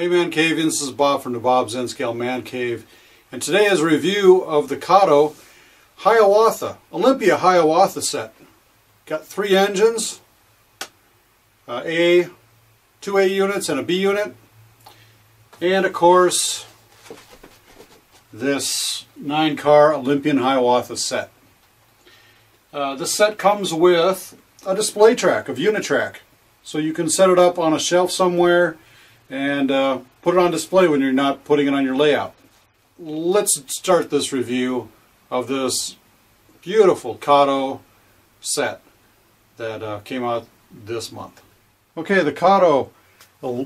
Hey ManCave, this is Bob from the Bob's N-Scale ManCave, and today is a review of the KATO Hiawatha, Olympia Hiawatha set. Got 3 engines, two A units and a B unit, and of course this 9-car Olympian Hiawatha set. This set comes with a display track of Unitrack, so you can set it up on a shelf somewhere and put it on display when you're not putting it on your layout. Let's start this review of this beautiful KATO set that came out this month. Okay, the KATO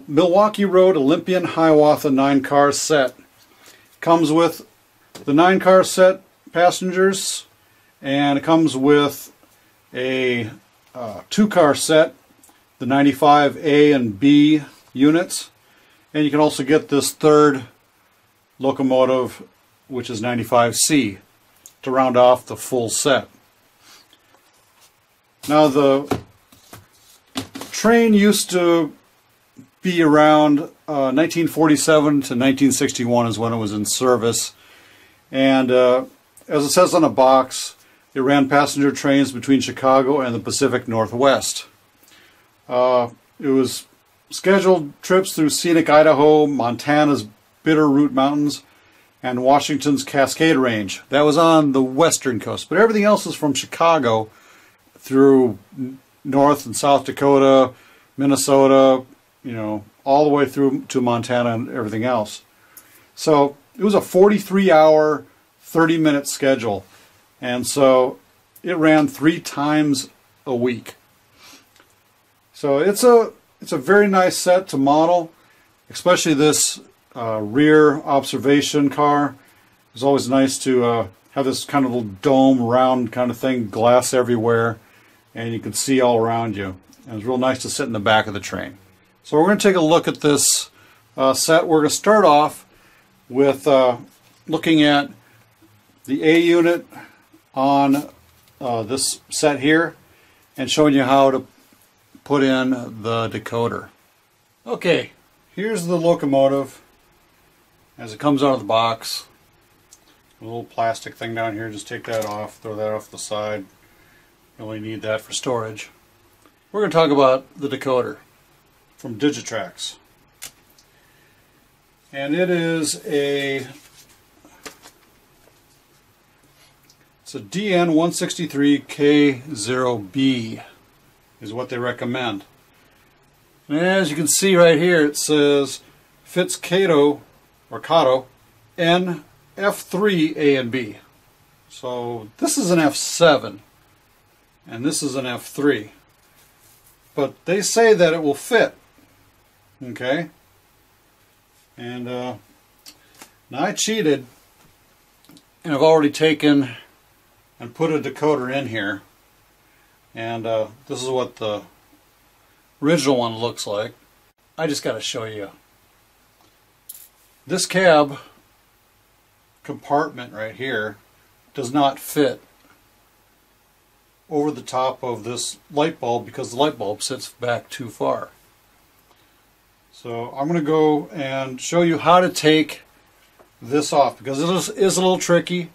Milwaukee Road Olympian Hiawatha 9-car set comes with the 9-car set passengers, and it comes with a 2-car set, the 95A and B units, and you can also get this 3rd locomotive, which is 95C, to round off the full set. Now the train used to be around 1947 to 1961 is when it was in service, and as it says on the box, it ran passenger trains between Chicago and the Pacific Northwest. It was scheduled trips through scenic Idaho, Montana's Bitterroot Mountains, and Washington's Cascade Range. That was on the western coast, but everything else is from Chicago through North and South Dakota, Minnesota, you know, all the way through to Montana and everything else. So it was a 43-hour, 30-minute schedule, and so it ran 3 times a week. So it's a very nice set to model, especially this rear observation car. It's always nice to have this kind of little dome round kind of thing, glass everywhere, and you can see all around you. And it's real nice to sit in the back of the train. So we're going to take a look at this set. We're going to start off with looking at the A unit on this set here and showing you how to put in the decoder. Okay, here's the locomotive as it comes out of the box. A little plastic thing down here, just take that off, throw that off the side. You only need that for storage. We're going to talk about the decoder from Digitrax. And it is it's a DN163K0B is what they recommend. And as you can see right here, it says fits KATO N F3 A and B. So this is an F7 and this is an F3, but they say that it will fit. Okay, and now I cheated and I've already taken and put a decoder in here, and this is what the original one looks like. I just got to show you. This cab compartment right here does not fit over the top of this light bulb because the light bulb sits back too far. So I'm going to go and show you how to take this off, because it is a little tricky.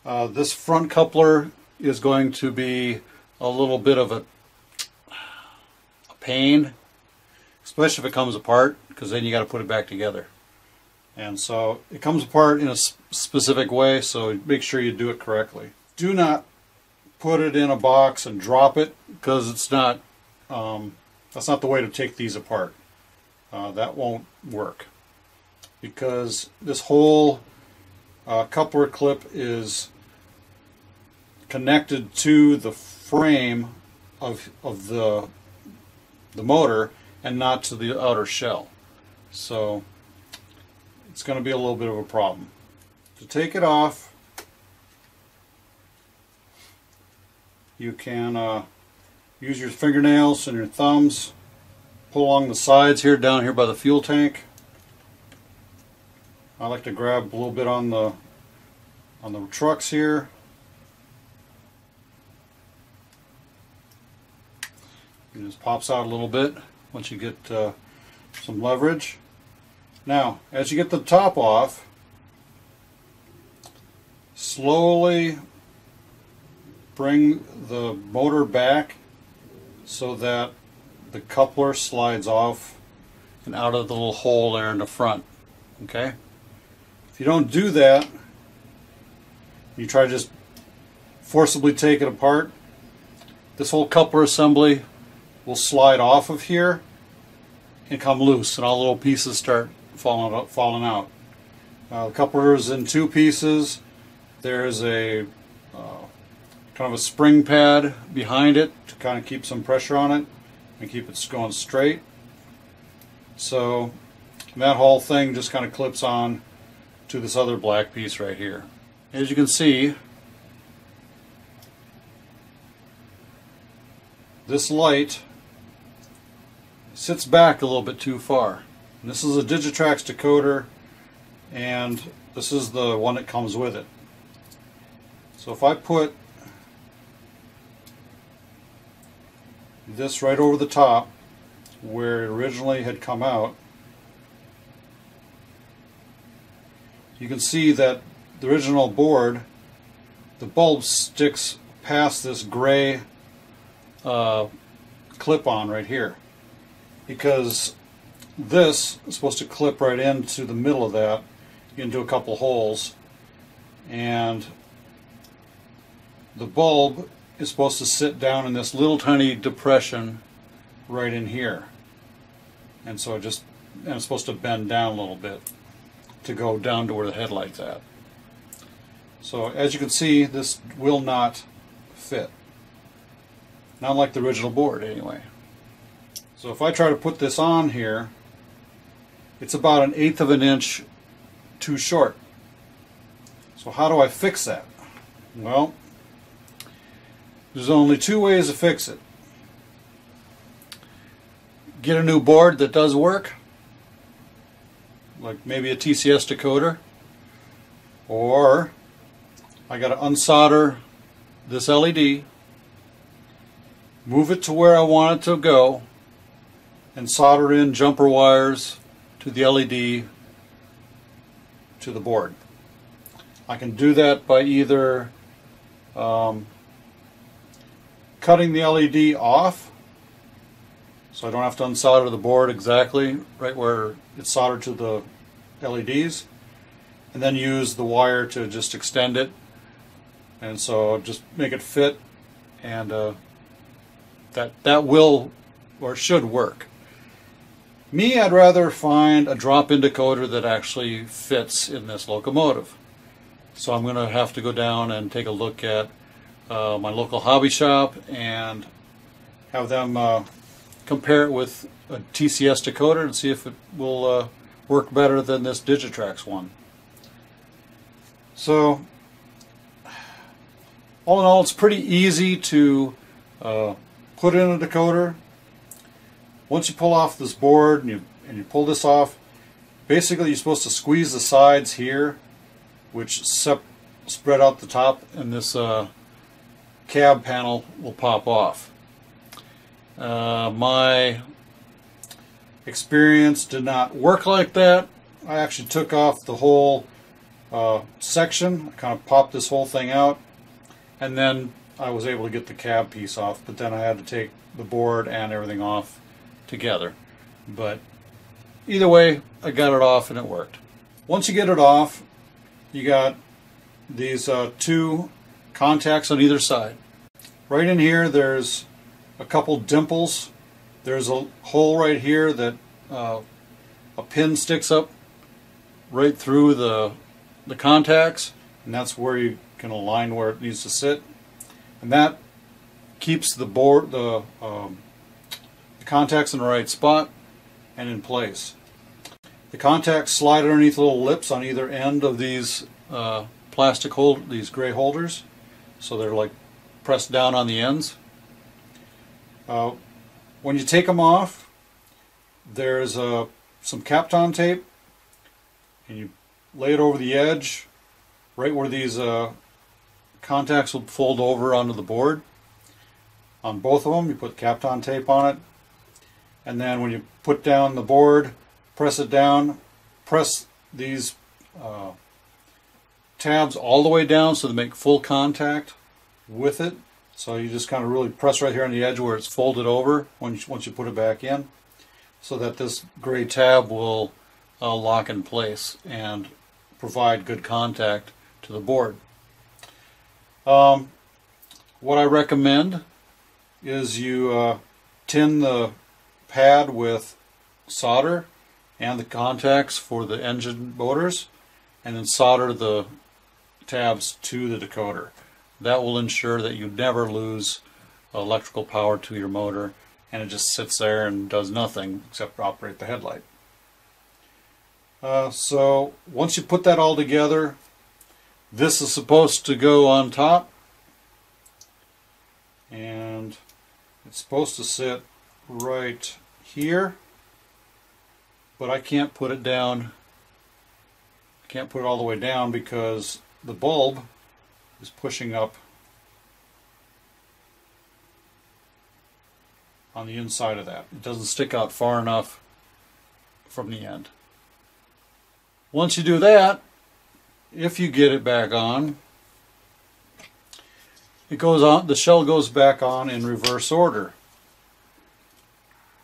This front coupler is going to be a little bit of a pain, especially if it comes apart, because then you got to put it back together. And so it comes apart in a specific way, so make sure you do it correctly. Do not put it in a box and drop it, because it's not that's not the way to take these apart. That won't work, because this whole coupler clip is connected to the frame of the motor and not to the outer shell. So it's going to be a little bit of a problem. To take it off, you can use your fingernails and your thumbs, pull along the sides here, down here by the fuel tank. I like to grab a little bit on the trucks here. It just pops out a little bit once you get some leverage. Now, as you get the top off, slowly bring the motor back so that the coupler slides off and out of the little hole there in the front. Okay? If you don't do that, you try to just forcibly take it apart, this whole coupler assembly will slide off of here and come loose, and all the little pieces start falling out. The coupler is in two pieces. There's a kind of a spring pad behind it to kind of keep some pressure on it and keep it going straight. So that whole thing just kind of clips on to this other black piece right here. As you can see, this light sits back a little bit too far. And this is a Digitrax decoder, and this is the one that comes with it. So if I put this right over the top where it originally had come out, you can see that the original board, the bulb sticks past this gray clip-on right here, because this is supposed to clip right into the middle of that, into a couple holes, and the bulb is supposed to sit down in this little tiny depression right in here, and so it's supposed to bend down a little bit to go down to where the headlight's at. So as you can see, this will not fit. Not like the original board anyway. So if I try to put this on here, it's about 1/8 of an inch too short. So how do I fix that? Well, there's only two ways to fix it. Get a new board that does work, like maybe a TCS decoder, or I got to unsolder this LED, move it to where I want it to go, and solder in jumper wires to the LED to the board. I can do that by either cutting the LED off, so I don't have to unsolder the board exactly right where it's soldered to the LEDs, and then use the wire to just extend it, and so just make it fit, and that will or should work. Me, I'd rather find a drop-in decoder that actually fits in this locomotive. So I'm going to have to go down and take a look at my local hobby shop and have them compare it with a TCS decoder and see if it will work better than this Digitrax one. So all in all, it's pretty easy to put in a decoder. Once you pull off this board and you pull this off, basically you're supposed to squeeze the sides here, which spread out the top, and this cab panel will pop off. My experience did not work like that. I actually took off the whole section. I kind of popped this whole thing out, and then I was able to get the cab piece off, but then I had to take the board and everything off together. But either way, I got it off and it worked. Once you get it off, you got these two contacts on either side. Right in here there's a couple dimples. There's a hole right here that a pin sticks up right through the contacts, and that's where you can align where it needs to sit, and that keeps the board, the contacts in the right spot and in place. The contacts slide underneath little lips on either end of these these gray holders, so they're like pressed down on the ends. When you take them off, there's some Kapton tape, and you lay it over the edge right where these contacts will fold over onto the board. On both of them you put Kapton tape on it, and then when you put down the board, press it down, press these tabs all the way down so they make full contact with it. So you just kind of really press right here on the edge where it's folded over once you put it back in, so that this gray tab will lock in place and provide good contact to the board. What I recommend is you tin the pad with solder and the contacts for the engine motors, and then solder the tabs to the decoder. That will ensure that you never lose electrical power to your motor, and it just sits there and does nothing except operate the headlight. So once you put that all together, this is supposed to go on top, and it's supposed to sit right here, but I can't put it down. I can't put it all the way down because the bulb is pushing up on the inside of that. It doesn't stick out far enough from the end. Once you do that, if you get it back on, it goes on, the shell goes back on in reverse order.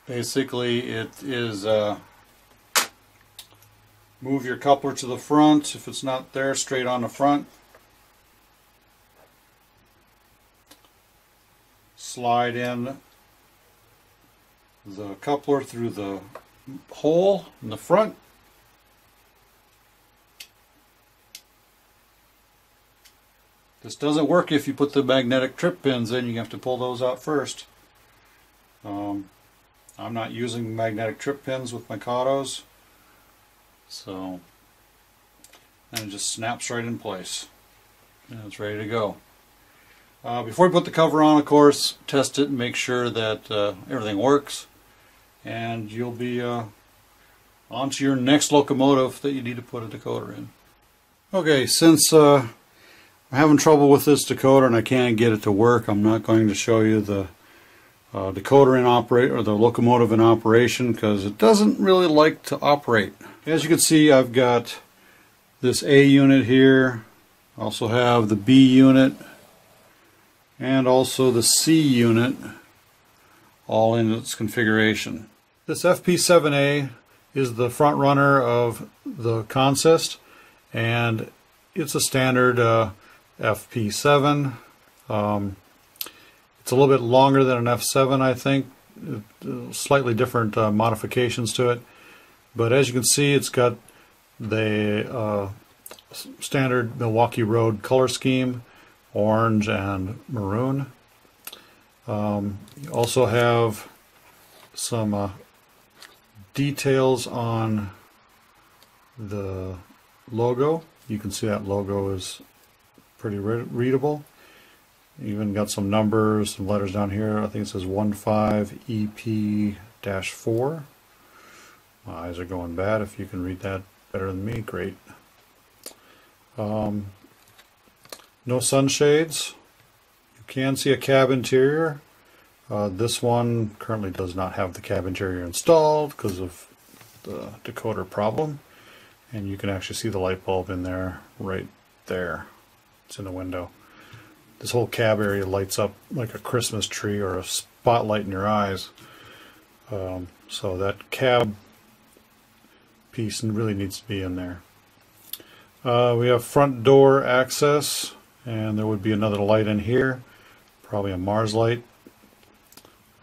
Basically, it is move your coupler to the front. If it's not there, straight on the front. Slide in the coupler through the hole in the front. This doesn't work if you put the magnetic trip pins in. You have to pull those out first. I'm not using magnetic trip pins with my KATOs, so and it just snaps right in place and it's ready to go. Before you put the cover on, of course, test it and make sure that everything works, and you'll be on to your next locomotive that you need to put a decoder in. Okay, since I'm having trouble with this decoder and I can't get it to work, I'm not going to show you the decoder in operate, or the locomotive in operation, because it doesn't really like to operate. As you can see, I've got this A unit here, I also have the B unit and also the C unit, all in its configuration. This FP7A is the front runner of the consist, and it's a standard FP7. It's a little bit longer than an F7, I think. Slightly different modifications to it. But as you can see, it's got the standard Milwaukee Road color scheme, orange and maroon. You also have some details on the logo. You can see that logo is pretty readable. Even got some numbers, some letters down here. I think it says 15EP-4. My eyes are going bad. If you can read that better than me, great. No sunshades. You can see a cab interior. This one currently does not have the cab interior installed because of the decoder problem. And you can actually see the light bulb in there, right there. It's in the window. This whole cab area lights up like a Christmas tree or a spotlight in your eyes. So that cab piece really needs to be in there. We have front door access, and there would be another light in here, probably a Mars light.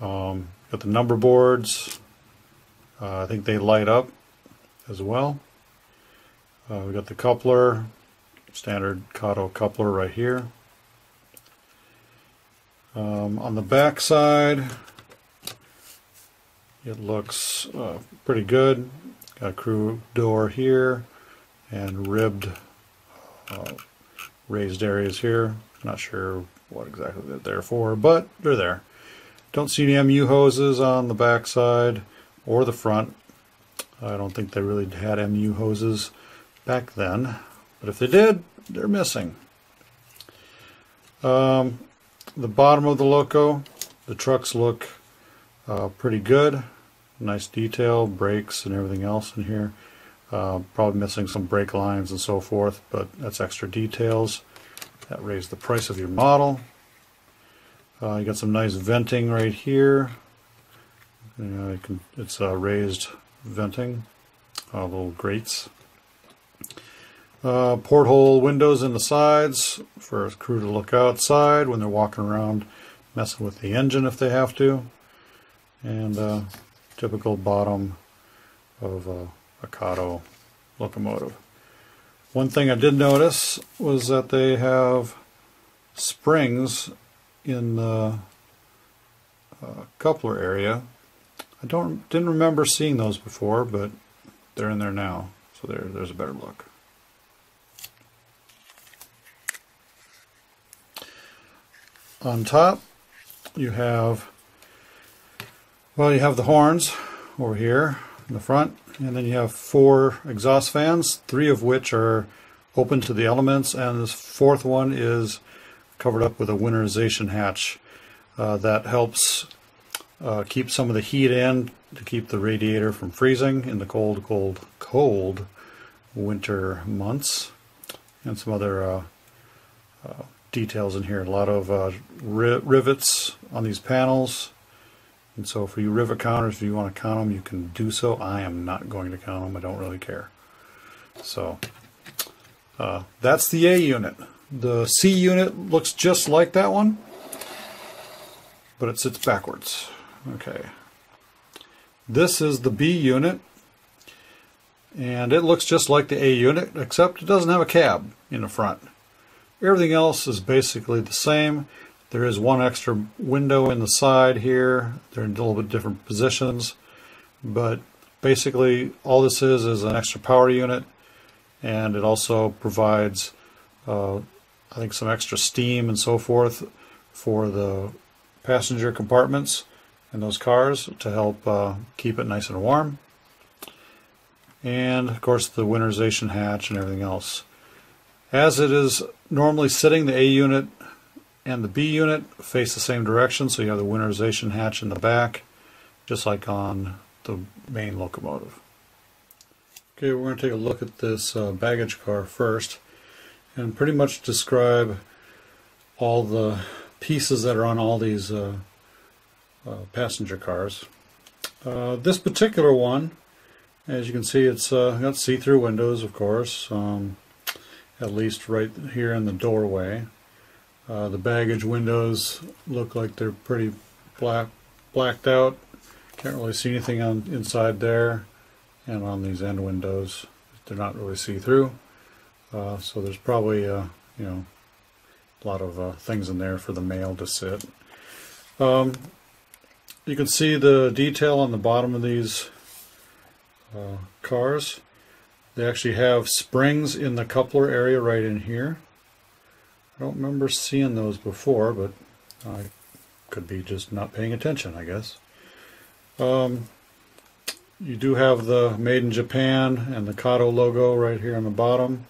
Got the number boards. I think they light up as well. We got the coupler, standard KATO coupler right here. On the back side, it looks pretty good. Got a crew door here and ribbed raised areas here. Not sure what exactly they're there for, but they're there. Don't see any MU hoses on the back side or the front. I don't think they really had MU hoses back then, but if they did, they're missing. The bottom of the loco, the trucks look pretty good. Nice detail, brakes and everything else in here. Probably missing some brake lines and so forth, but that's extra details that raise the price of your model. You got some nice venting right here. It's raised venting, little grates. Porthole windows in the sides for a crew to look outside when they're walking around messing with the engine if they have to. And typical bottom of a KATO locomotive. One thing I did notice was that they have springs in the coupler area. I didn't remember seeing those before, but they're in there now, so there's a better look. On top, you have the horns over here in the front, and then you have 4 exhaust fans, 3 of which are open to the elements, and this 4th one is covered up with a winterization hatch that helps keep some of the heat in to keep the radiator from freezing in the cold winter months, and some other details in here. A lot of rivets on these panels, and so for you rivet counters, if you want to count them, you can do so. I am not going to count them. I don't really care. So that's the A unit. The C unit looks just like that one, but it sits backwards. Okay. This is the B unit, and it looks just like the A unit, except it doesn't have a cab in the front. Everything else is basically the same. There is one extra window in the side here. They're in a little bit different positions, but basically all this is an extra power unit, and it also provides I think some extra steam and so forth for the passenger compartments in those cars to help keep it nice and warm. And of course the winterization hatch and everything else. As it is normally sitting, the A unit and the B unit face the same direction, so you have the winterization hatch in the back, just like on the main locomotive. Okay, we're going to take a look at this baggage car first and pretty much describe all the pieces that are on all these passenger cars. This particular one, as you can see, it's got see-through windows, of course, at least right here in the doorway. The baggage windows look like they're pretty blacked out. Can't really see anything inside there, and on these end windows they're not really see-through. So there's probably a lot of things in there for the mail to sit. You can see the detail on the bottom of these cars. They actually have springs in the coupler area right in here. I don't remember seeing those before, but I could be just not paying attention, I guess. You do have the Made in Japan and the KATO logo right here on the bottom.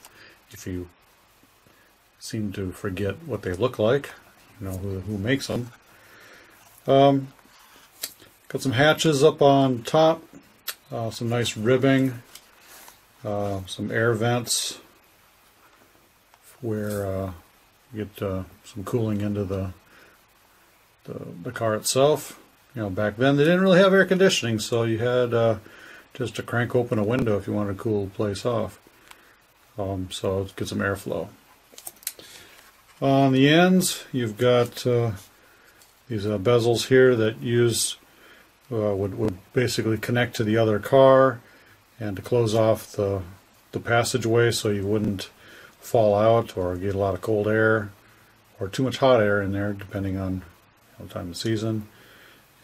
If you seem to forget what they look like, you know who makes them. Got some hatches up on top, some nice ribbing, some air vents where you get some cooling into the car itself. You know, back then they didn't really have air conditioning, so you had just to crank open a window if you wanted to cool the place off. So get some airflow. On the ends, you've got these bezels here that would basically connect to the other car and to close off the passageway so you wouldn't fall out or get a lot of cold air or too much hot air in there, depending on the time of season,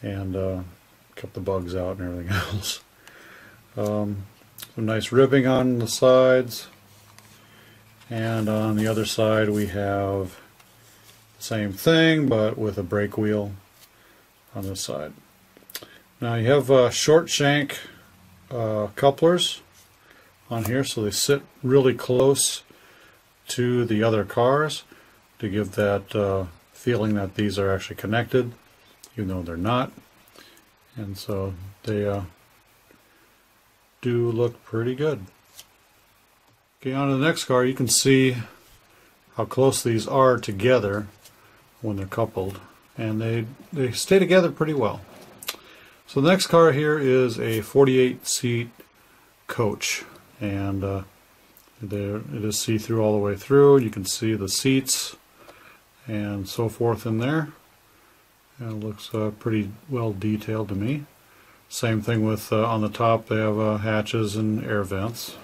and kept the bugs out and everything else. Some nice ribbing on the sides, and on the other side we have the same thing but with a brake wheel on this side. Now you have short shank couplers on here, so they sit really close to the other cars to give that feeling that these are actually connected, even though they're not. And so they do look pretty good. Okay, on to the next car. You can see how close these are together when they're coupled, and they stay together pretty well. So the next car here is a 48-seat coach, and there it is see-through all the way through. You can see the seats and so forth in there, and it looks pretty well detailed to me. Same thing with on the top, they have hatches and air vents.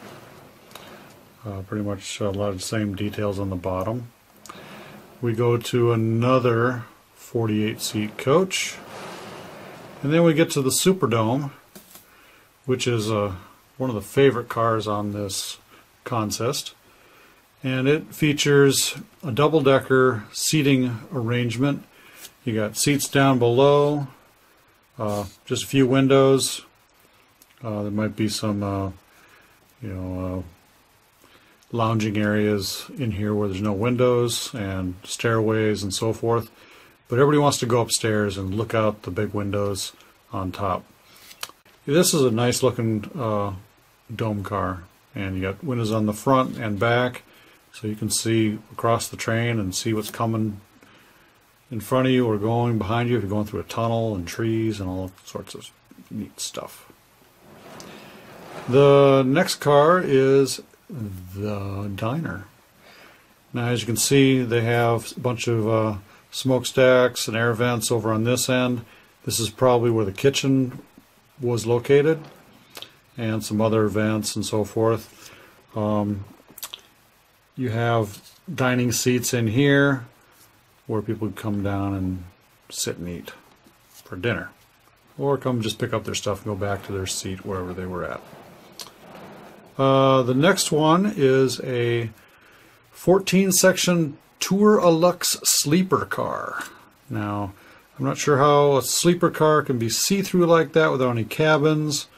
Pretty much a lot of the same details on the bottom. We go to another 48-seat coach, and then we get to the Superdome, which is one of the favorite cars on this consist, and it features a double-decker seating arrangement. You got seats down below, just a few windows. There might be some lounging areas in here where there's no windows, and stairways and so forth, but everybody wants to go upstairs and look out the big windows on top. This is a nice looking dome car, and you got windows on the front and back, so you can see across the train and see what's coming in front of you or going behind you if you're going through a tunnel and trees and all sorts of neat stuff. The next car is the diner. Now, as you can see, they have a bunch of smokestacks and air vents over on this end. This is probably where the kitchen was located, and some other vents and so forth. You have dining seats in here where people would come down and sit and eat for dinner, or come just pick up their stuff and go back to their seat wherever they were at. The next one is a 14-section Tour a Luxe sleeper car. Now, I'm not sure how a sleeper car can be see-through like that without any cabins.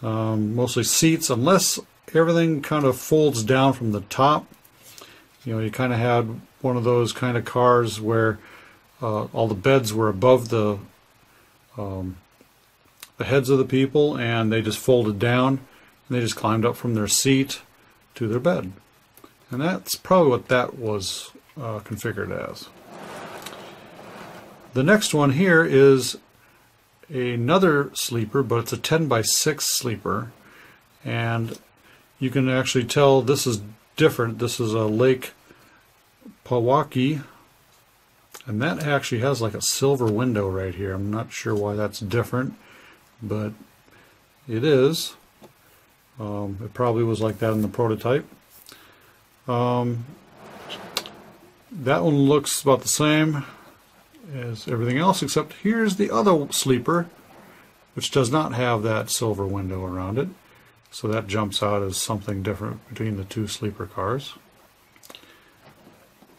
Mostly seats, unless everything kind of folds down from the top. You know, you kind of had one of those kind of cars where all the beds were above the heads of the people, and they just folded down. And they just climbed up from their seat to their bed. And that's probably what that was configured as. The next one here is another sleeper, but it's a 10x6 sleeper. And you can actually tell this is different. This is a Lake Powaki. And that actually has like a silver window right here. I'm not sure why that's different, but it is. It probably was like that in the prototype. That one looks about the same as everything else, except here's the other sleeper, which does not have that silver window around it. So that jumps out as something different between the two sleeper cars.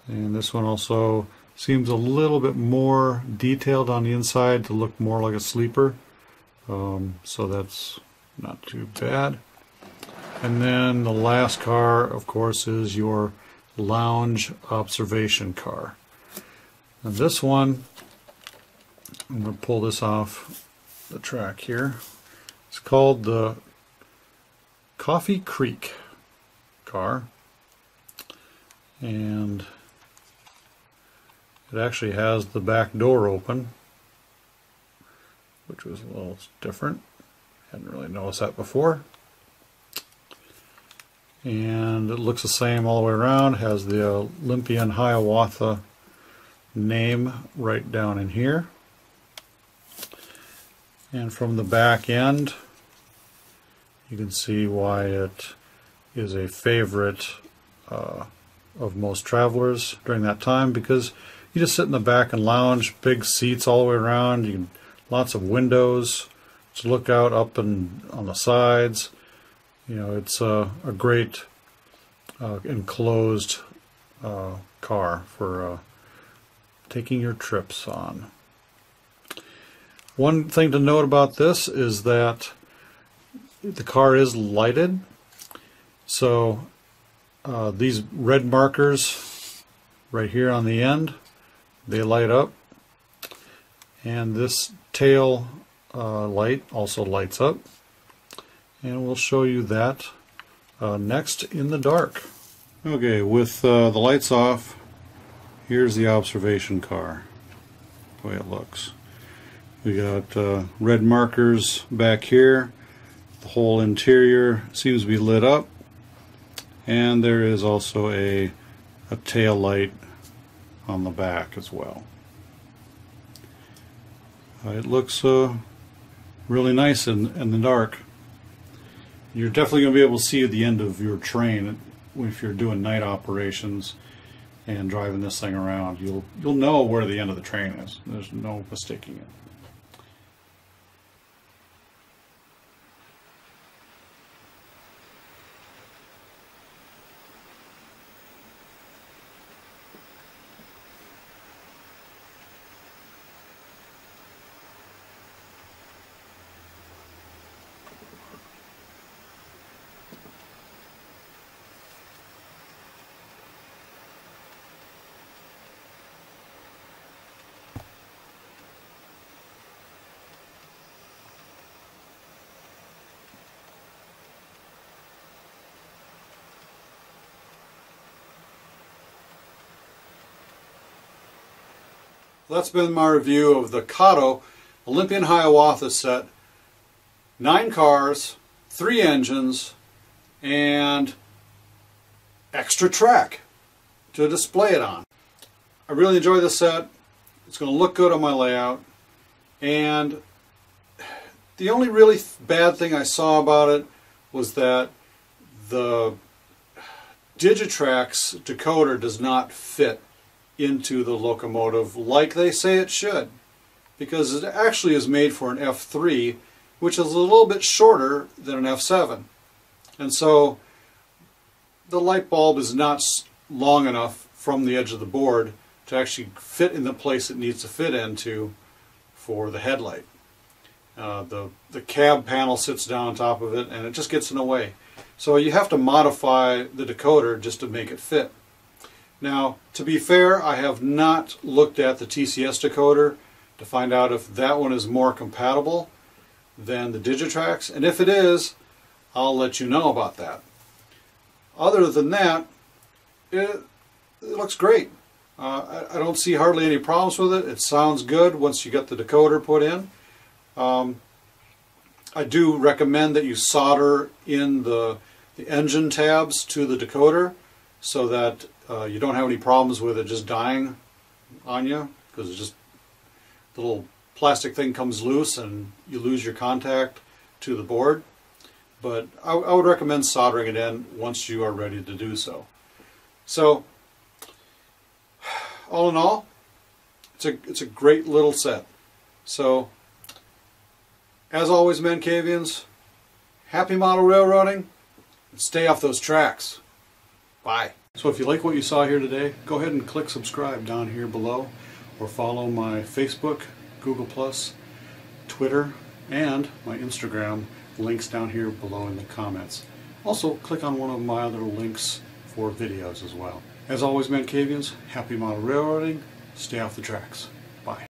And this one also seems a little bit more detailed on the inside to look more like a sleeper. So that's not too bad. And then the last car, of course, is your lounge observation car. And this one, I'm going to pull this off the track here. It's called the Coffee Creek car. And it actually has the back door open, which was a little different. Hadn't really noticed that before. And it looks the same all the way around. Has the Olympian Hiawatha name right down in here. And from the back end, you can see why it is a favorite of most travelers during that time, because you just sit in the back and lounge, big seats all the way around, you can, lots of windows to look out up and on the sides. You know, it's a great enclosed car for taking your trips on. One thing to note about this is that the car is lighted. So these red markers right here on the end, they light up. And this tail light also lights up. And we'll show you that next in the dark. Okay, with the lights off, here's the observation car, the way it looks. We got red markers back here. The whole interior seems to be lit up, and there is also a tail light on the back as well. It looks really nice in the dark. You're definitely going to be able to see the end of your train if you're doing night operations and driving this thing around. You'll know where the end of the train is. There's no mistaking it. That's been my review of the KATO Olympian Hiawatha set. 9 cars, 3 engines, and extra track to display it on. I really enjoy the set. It's going to look good on my layout. And the only really bad thing I saw about it was that the Digitrack's decoder does not fit into the locomotive like they say it should, because it actually is made for an F3, which is a little bit shorter than an F7, and so the light bulb is not long enough from the edge of the board to actually fit in the place it needs to fit into for the headlight. The cab panel sits down on top of it and it just gets in the way, so you have to modify the decoder just to make it fit. Now, to be fair, I have not looked at the TCS decoder to find out if that one is more compatible than the Digitrack's, and if it is, I'll let you know about that. Other than that, it looks great. I don't see hardly any problems with it. It sounds good once you get the decoder put in. I do recommend that you solder in the engine tabs to the decoder so that you don't have any problems with it just dying on you, because it's just the little plastic thing comes loose and you lose your contact to the board. But I would recommend soldering it in once you are ready to do so. So, all in all, it's a great little set. So, as always, ManCavians, happy model railroading, and stay off those tracks. Bye. So if you like what you saw here today, go ahead and click subscribe down here below, or follow my Facebook, Google+, Twitter, and my Instagram, links down here below in the comments. Also, click on one of my other links for videos as well. As always, ManCavians, happy model railroading, stay off the tracks. Bye.